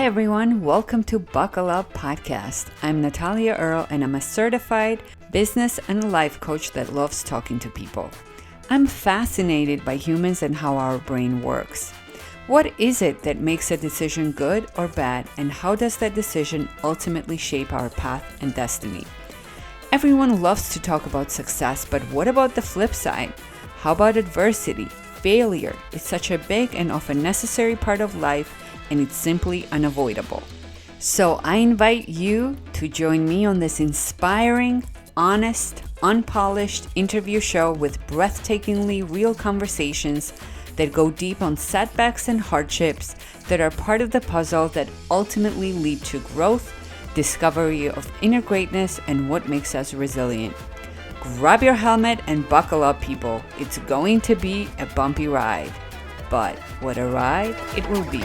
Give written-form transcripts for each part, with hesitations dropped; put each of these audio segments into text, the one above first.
Hi everyone, welcome to Buckle Up Podcast. I'm Natalia Earle and I'm a certified business and life coach that loves talking to people. I'm fascinated by humans and how our brain works. What is it that makes a decision good or bad, and how does that decision ultimately shape our path and destiny? Everyone loves to talk about success, but what about the flip side? How about adversity? Failure is such a big and often necessary part of life, and it's simply unavoidable. So I invite you to join me on this inspiring, honest, unpolished interview show with breathtakingly real conversations that go deep on setbacks and hardships that are part of the puzzle that ultimately lead to growth, discovery of inner greatness, and what makes us resilient. Grab your helmet and buckle up, people. It's going to be a bumpy ride. But what a ride it will be.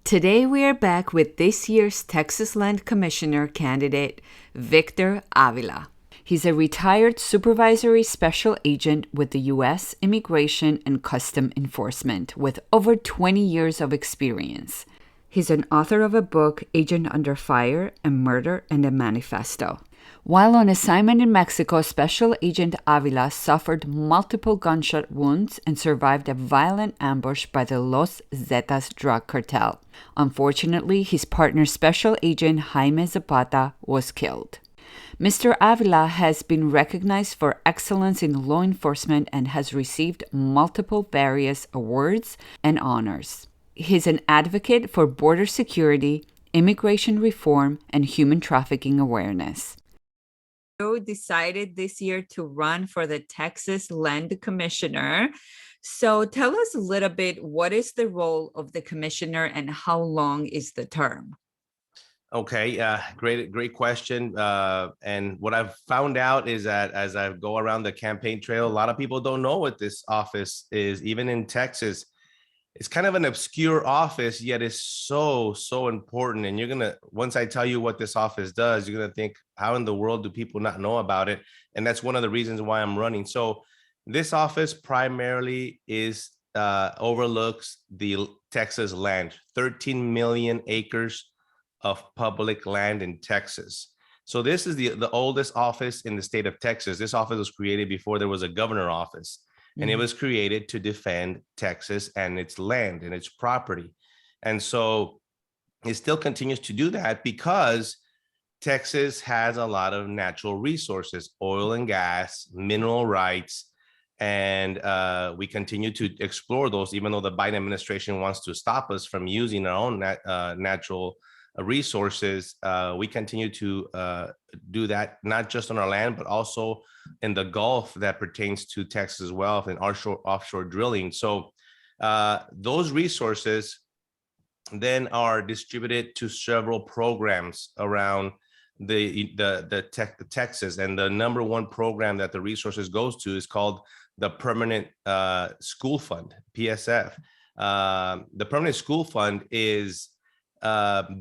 Today we are back with this year's Texas Land Commissioner candidate, Victor Avila. He's a retired Supervisory Special Agent with the U.S. Immigration and Custom Enforcement with over 20 years of experience. He's an author of a book, Agent Under Fire, A Murder and a Manifesto. While on assignment in Mexico, Special Agent Avila suffered multiple gunshot wounds and survived a violent ambush by the Los Zetas drug cartel. Unfortunately, his partner, Special Agent Jaime Zapata, was killed. Mr. Avila has been recognized for excellence in law enforcement and has received multiple various awards and honors. He's an advocate for border security, immigration reform, and human trafficking awareness. Decided this year to run for the Texas Land Commissioner. So tell us a little bit, what is the role of the commissioner and how long is the term? Okay, great question. And what I've found out is that as I go around the campaign trail, a lot of people don't know what this office is. Even in Texas, it's kind of an obscure office, yet it's so important. And once I tell you what this office does, you're gonna think, how in the world do people not know about it? And that's one of the reasons why I'm running. So this office primarily overlooks the Texas land, 13 million acres of public land in Texas. So this is the oldest office in the state of Texas. This office was created before there was a governor office. And it was created to defend Texas and its land and its property. And so it still continues to do that because Texas has a lot of natural resources, oil and gas, mineral rights, and we continue to explore those, even though the Biden administration wants to stop us from using our own natural resources. We continue to do that, not just on our land, but also in the Gulf that pertains to Texas as well, and offshore drilling. So those resources then are distributed to several programs around Texas. And the number one program that the resources goes to is called the Permanent School Fund, PSF. The Permanent School Fund is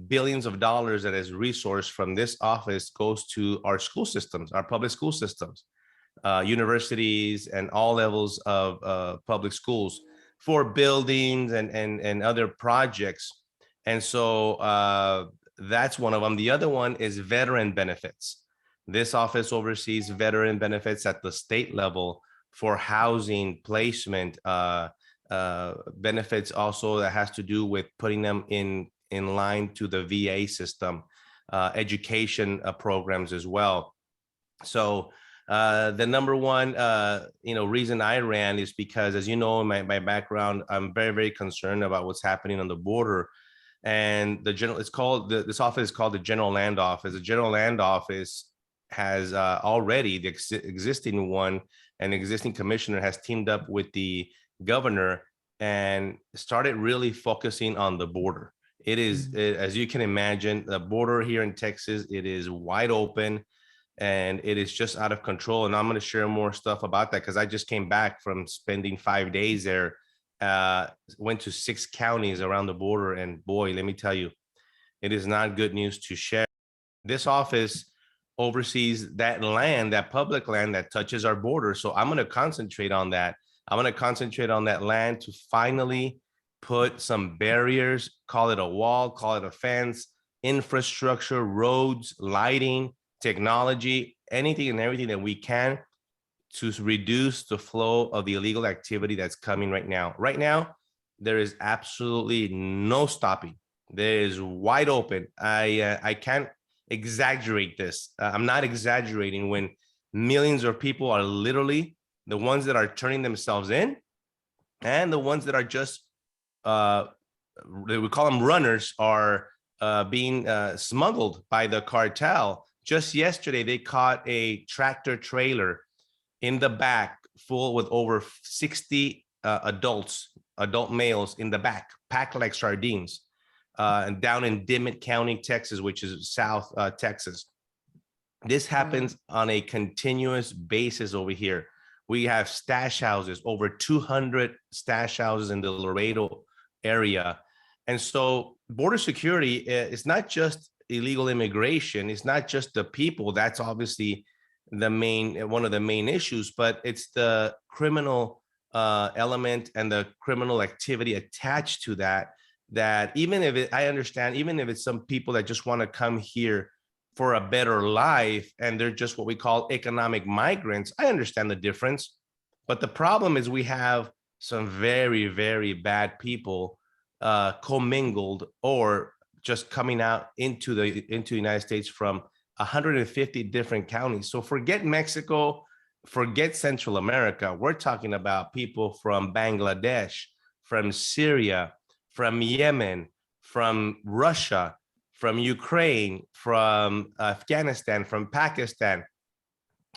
billions of dollars that is resourced from this office goes to our school systems, our public school systems, universities, and all levels of public schools for buildings and other projects. And so that's one of them. The other one is veteran benefits. This office oversees veteran benefits at the state level for housing, placement, benefits also that has to do with putting them in line to the VA system, education programs as well. So the number one reason I ran is because, as you know, in my background, I'm very concerned about what's happening on the border. And this office is called the General Land Office. The General Land Office has already, the existing one, an existing commissioner has teamed up with the governor and started really focusing on the border. It is, as you can imagine, the border here in Texas, it is wide open and it is just out of control. And I'm going to share more stuff about that because I just came back from spending 5 days there, went to 6 counties around the border. And boy, let me tell you, it is not good news to share. This office oversees that land, that public land that touches our border. So I'm going to concentrate on that. I'm going to concentrate on that land to finally put some barriers, call it a wall, call it a fence, infrastructure, roads, lighting, technology, anything and everything that we can to reduce the flow of the illegal activity that's coming right now. Right now, there is absolutely no stopping. There is wide open. I can't exaggerate this. I'm not exaggerating when millions of people are literally the ones that are turning themselves in and the ones that are just we call them runners are being smuggled by the cartel. Just yesterday, they caught a tractor trailer in the back full with over 60 adult males in the back, packed like sardines, and down in Dimmitt County, Texas, which is South Texas. This happens on a continuous basis over here. We have stash houses, over 200 stash houses in the Laredo area. And so border security is not just illegal immigration. It's not just the people. That's obviously one of the main issues, but it's the criminal element and the criminal activity attached to that, that even if I understand, even if it's some people that just want to come here for a better life and they're just what we call economic migrants, I understand the difference. But the problem is we have some very, very bad people commingled or just coming out into the United States from 150 different counties. So forget Mexico, forget Central America. We're talking about people from Bangladesh, from Syria, from Yemen, from Russia, from Ukraine, from Afghanistan, from Pakistan.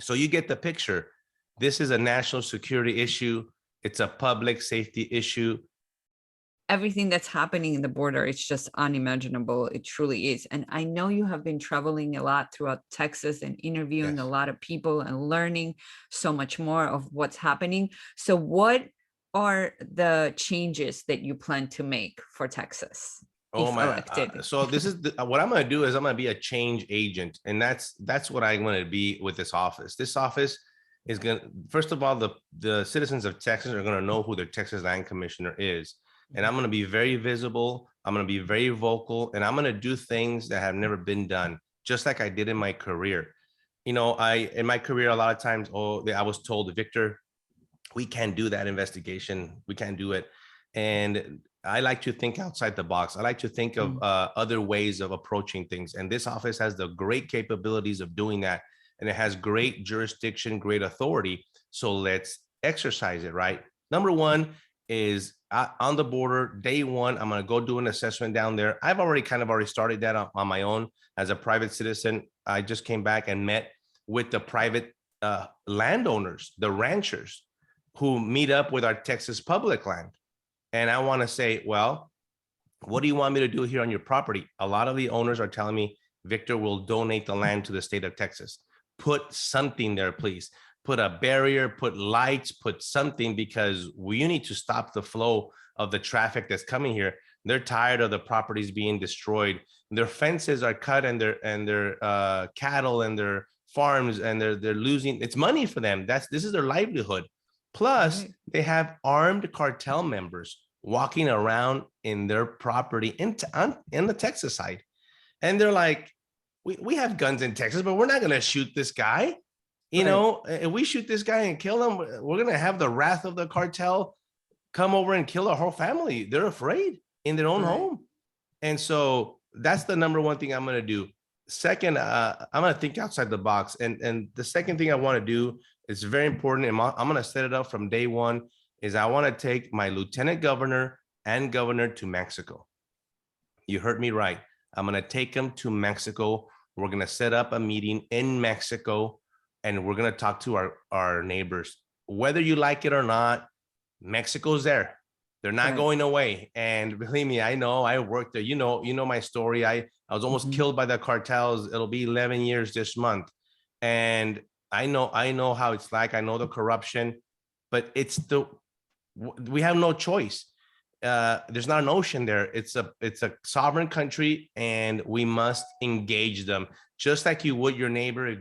So you get the picture. This is a national security issue. It's a public safety issue. Everything that's happening in the border, it's just unimaginable. It truly is. And I know you have been traveling a lot throughout Texas and interviewing a lot of people and learning so much more of what's happening. So what are the changes that you plan to make for Texas? Oh my! So this is what I'm going to do is I'm going to be a change agent, and that's what I'm going to be with this office. This office is going to, first of all, the citizens of Texas are going to know who their Texas Land Commissioner is, and I'm going to be very visible. I'm going to be very vocal, and I'm going to do things that have never been done, just like I did in my career. You know, in my career a lot of times, I was told, Victor, we can't do that investigation. We can't do it, and I like to think outside the box. I like to think of other ways of approaching things. And this office has the great capabilities of doing that. And it has great jurisdiction, great authority. So let's exercise it, right? Number one is on the border, day one, I'm going to go do an assessment down there. I've already started that on my own as a private citizen. I just came back and met with the private landowners, the ranchers who meet up with our Texas public land. And I want to say, well, what do you want me to do here on your property? A lot of the owners are telling me, Victor, will donate the land to the state of Texas. Put something there, please. Put a barrier, put lights, put something, because we need to stop the flow of the traffic that's coming here. They're tired of the properties being destroyed. Their fences are cut, and their cattle and their farms, and they're losing. It's money for them. This is their livelihood. Plus, they have armed cartel members walking around in their property in the Texas side. And they're like, we have guns in Texas, but we're not going to shoot this guy. You know, if we shoot this guy and kill him, we're going to have the wrath of the cartel come over and kill our whole family. They're afraid in their own home. And so that's the number one thing I'm going to do. Second, I'm going to think outside the box. And the second thing I want to do, it's very important, and I'm going to set it up from day one, is I want to take my lieutenant governor and governor to Mexico. You heard me right. I'm going to take them to Mexico. We're going to set up a meeting in Mexico, and we're going to talk to our neighbors. Whether you like it or not, Mexico's there. They're not going away. And believe me, I know, I worked there. You know my story. I was almost killed by the cartels. It'll be 11 years this month. And I know how it's like. I know the corruption, but we have no choice. There's not an ocean there. It's a sovereign country, and we must engage them just like you would your neighbor.